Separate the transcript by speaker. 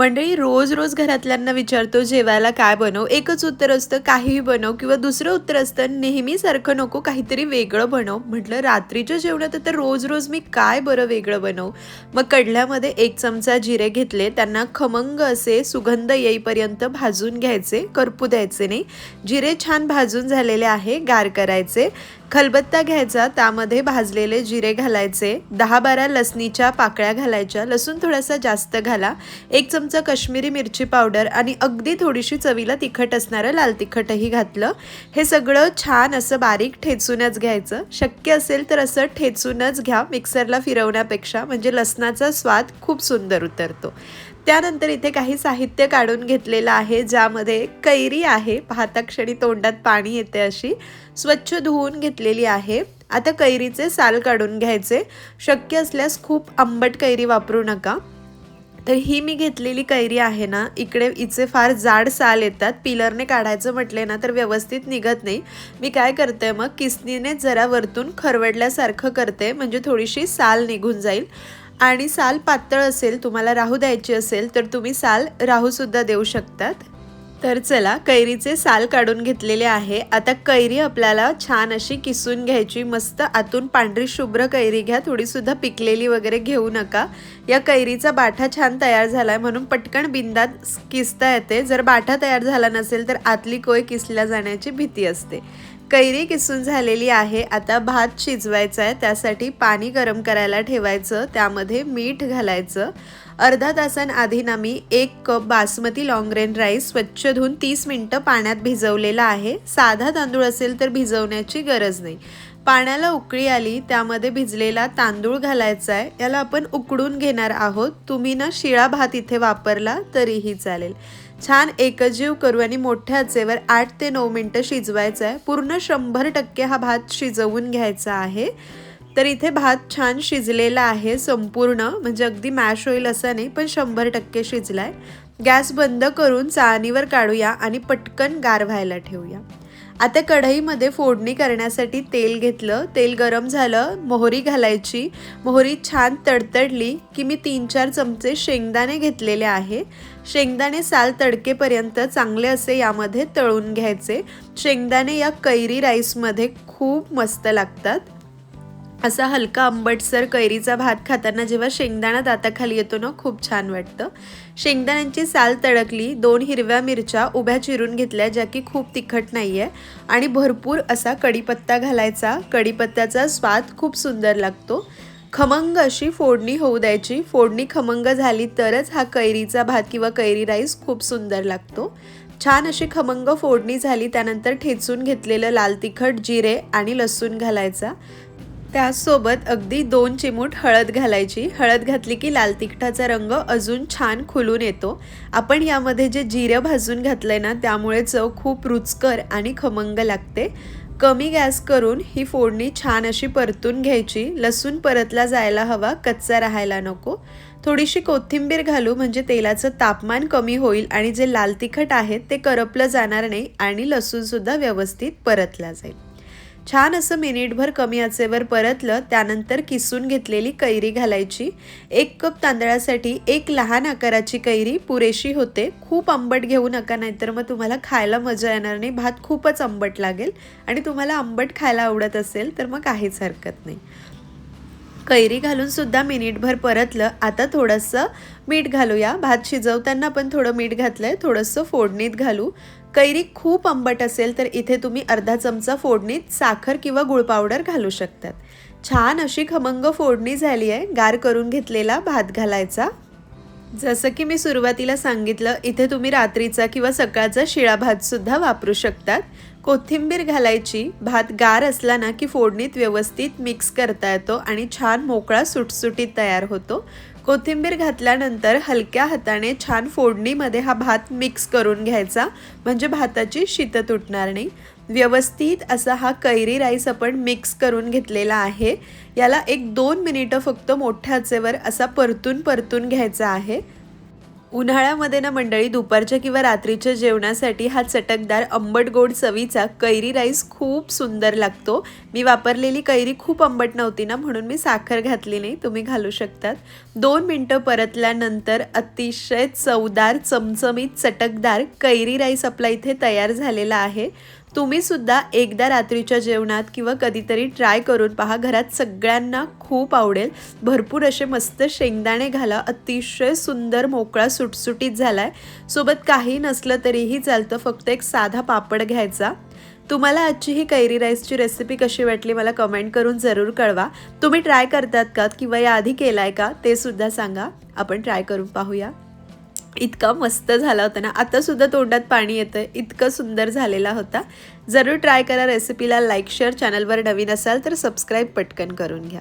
Speaker 1: मंडळी रोज रोज घरातल्यांना विचारतो जेवायला काय बनव, एकच उत्तर असतं काहीही बनव, किंवा दुसरं उत्तर असतं नेहमी सारखं नको, काहीतरी वेगळं बनव. म्हटलं रात्रीच्या जेवणात तर रोज रोज मी काय बरं वेगळं बनवू. मग कढल्यामध्ये 1 चमचा जिरे घेतले, त्यांना खमंग असे सुगंध येईपर्यंत भाजून घ्यायचे, करपू द्यायचे नाही. जिरे छान भाजून झालेले आहे, गार करायचे. खलबत्ता घ्यायचा, त्यामध्ये भाजलेले जिरे घालायचे. 10-12 लसणीच्या पाकळ्या घालायच्या, लसूण थोडासा जास्त घाला. 1 चमचा काश्मीरी मिरची पावडर आणि अगदी थोडीशी चवीला तिखट असणारं लाल तिखटही घातलं. हे सगळं छान असं बारीक ठेचूनच घ्यायचं. शक्य असेल तर असं ठेचूनच घ्या, मिक्सरला फिरवण्यापेक्षा, म्हणजे लसणाचा स्वाद खूप सुंदर उतरतो. त्यानंतर इथे काही साहित्य काढून घेतलेलं आहे, ज्यामध्ये कैरी आहे, पाहता क्षणी तोंडात पाणी येते अशी, स्वच्छ धुवून घेतलेली आहे. आता कैरीचे साल काढून घ्यायचे. शक्य असल्यास खूप आंबट कैरी वापरू नका. तर ही मी घेतलेली कैरी आहे ना, इकडे हिचे फार जाड साल येतात, पिलरने काढायचं म्हटले ना तर व्यवस्थित निघत नाही. मी काय करते, मग किसनीने जरा वरतून खरवडल्यासारखं करते, म्हणजे थोडीशी साल निघून जाईल. आणि साल पातळ असेल, तुम्हाला राहू द्यायची असेल तर तुम्ही साल राहूसुद्धा देऊ शकतात. तर चला, कैरीचे साल काढून घेतलेले आहे. आता कैरी आपल्याला छान अशी किसून घ्यायची. मस्त आतून पांढरी शुभ्र कैरी घ्या, थोडीसुद्धा पिकलेली वगैरे घेऊ नका. या कैरीचा बाठा छान तयार झाला आहे, म्हणून पटकन बिंदात किसता येते. जर बाठा तयार झाला नसेल तर आतली कोय किसल्या जाण्याची भीती असते. कैरी किसून झालेली आहे. आता भात शिजवायचा आहे, त्यासाठी पाणी गरम करायला ठेवायचं, त्यामध्ये मीठ घालायचं. अर्धा तासांआधी ना मी 1 cup basmati long grain rice स्वच्छ धुवून 30 मिनिटं पाण्यात भिजवलेला आहे. साधा तांदूळ असेल तर भिजवण्याची गरज नाही. पाण्याला उकळी आली, त्यामध्ये भिजलेला तांदूळ घालायचा आहे. याला आपण उकडून घेणार आहोत. तुम्ही ना शिळा भात इथे वापरला तरीही चालेल. छान एकजीव करू आणि मोठ्या आचेवर 8 ते 9 मिनिटं शिजवायचं आहे. पूर्ण 100% हा भात शिजवून घ्यायचा आहे. तर इथे भात छान शिजलेला आहे संपूर्ण, म्हणजे अगदी मॅश होईल असं नाही, पण 100% शिजलाय. गॅस बंद करून चाळणीवर काढूया आणि पटकन गार व्हायला ठेवूया. आता कढईमध्ये फोडणी करण्यासाठी तेल घेतलं. तेल गरम झालं, मोहरी घालायची. मोहरी छान तडतडली की मी 3-4 चमचे शेंगदाणे घेतलेले आहे. शेंगदाणे साल तडकेपर्यंत चांगले असे यामध्ये तळून घ्यायचे. शेंगदाणे या कैरी राईसमध्ये खूप मस्त लागतात. असा हलका आंबटसर कैरीचा भात खाताना जेव्हा शेंगदाणा दाताखाली येतो ना, खूप छान वाटतं. शेंगदाण्यांची साल तडकली. 2 हिरव्या मिरच्या उभ्या चिरून घेतल्या, ज्या की खूप तिखट नाही आहे. आणि भरपूर असा कढीपत्ता घालायचा. कढीपत्त्याचा स्वाद खूप सुंदर लागतो. खमंग अशी फोडणी होऊ द्यायची. फोडणी खमंग झाली तरच हा कैरीचा भात किंवा कैरी राईस खूप सुंदर लागतो. छान अशी खमंग फोडणी झाली, त्यानंतर ठेचून घेतलेलं लाल तिखट, जिरे आणि लसूण घालायचा. त्यासोबत अगदी 2 चिमूट हळद घालायची. हळद घातली की लाल तिखटाचा रंग अजून छान खुलून येतो. आपण यामध्ये जे जिरं भाजून घातलंय ना, त्यामुळे चव खूप रुचकर आणि खमंग लागते. कमी गॅस करून ही फोडणी छान अशी परतून घ्यायची. लसूण परतला जायला हवा, कच्चा राहायला नको. थोडीशी कोथिंबीर घालू, म्हणजे तेलाचं तापमान कमी होईल आणि जे लाल तिखट आहे ते करपलं जाणार नाही आणि लसूणसुद्धा व्यवस्थित परतला जाईल. छान असं मिनिटभर कमी आचेवर परतलं, त्यानंतर किसून घेतलेली कैरी घालायची. 1 कप तांदळासाठी 1 लहान आकाराची कैरी पुरेशी होते. खूप आंबट घेऊ नका, नाहीतर मग तुम्हाला खायला मजा येणार नाही. भात खूपच आंबट लागेल आणि तुम्हाला आंबट खायला आवडत असेल तर मग काहीच हरकत नाही. कैरी घालून सुद्धा मिनिटभर परतलं. आता थोडंसं मीठ घालूया. भात शिजवताना पण थोडं मीठ घातलंय, थोडंसं फोडणीत घालू. कैरी खूप आंबट असेल तर इथे तुम्ही अर्धा चमचा फोडणीत साखर किंवा गुळ पावडर घालू शकतात. छान अशी खमंग फोडणी झाली आहे. गार करून घेतलेला भात घालायचा. जसं की मी सुरुवातीला सांगितलं, इथे तुम्ही रात्रीचा किंवा सकाळचा शिळा भात सुद्धा वापरू शकतात. कोथिंबीर घालायची. भात गार असला ना की फोडणीत व्यवस्थित मिक्स करता येतो आणि छान मोकळा सुटसुटीत तयार होतो. कोथिंबीर घातल्यानंतर हलक्या हाताने छान फोडणीमध्ये हा भात मिक्स करून घ्यायचा, म्हणजे भाताची शितं तुटणार नाही. व्यवस्थित असा हा कैरी राईस आपण मिक्स करून घेतलेला आहे. याला 1-2 मिनिटं फक्त मोठ्या आचेवर असा परतून घ्यायचा आहे. उन्हाळ्यामध्ये ना मंडळी दुपारच्या किंवा रात्रीच्या जेवणासाठी हा चटकदार आंबट गोड चवीचा कैरी राईस खूप सुंदर लागतो. मी वापरलेली कैरी खूप आंबट नव्हती ना, म्हणून मी साखर घातली नाही, तुम्ही घालू शकतात. 2 मिनटं परतल्यानंतर अतिशय चवदार चमचमीत चटकदार कैरी राईस आपला इथे तयार झालेला आहे. तुम्ही सुद्धा एकदा रात्रीच्या जेवणात किंवा कधीतरी ट्राय करून पहा, घरात सगळ्यांना खूप आवडेल. भरपूर असे मस्त शेंगदाणे घाला, अतिशय सुंदर मोकळा सुटसुटीत झालाय. सोबत काही नसलं तरीही चालतं, फक्त एक साधा पापड घ्यायचा. तुम्हाला आजची ही कैरी राईसची रेसिपी कशी वाटली मला कमेंट करून जरूर कळवा. तुम्ही ट्राय करतात का किंवा याआधी केलाय का ते सुद्धा सांगा, आपण ट्राय करून पाहूया. इतका मस्त झाला होता ना, आता सुद्धा तोंडात पाणी येतंय, इतकं सुंदर झालेला होता. जरूर ट्राय करा रेसिपीला. लाईक शेअर, चॅनलवर नवीन असाल तर सबस्क्राईब पटकन करून घ्या.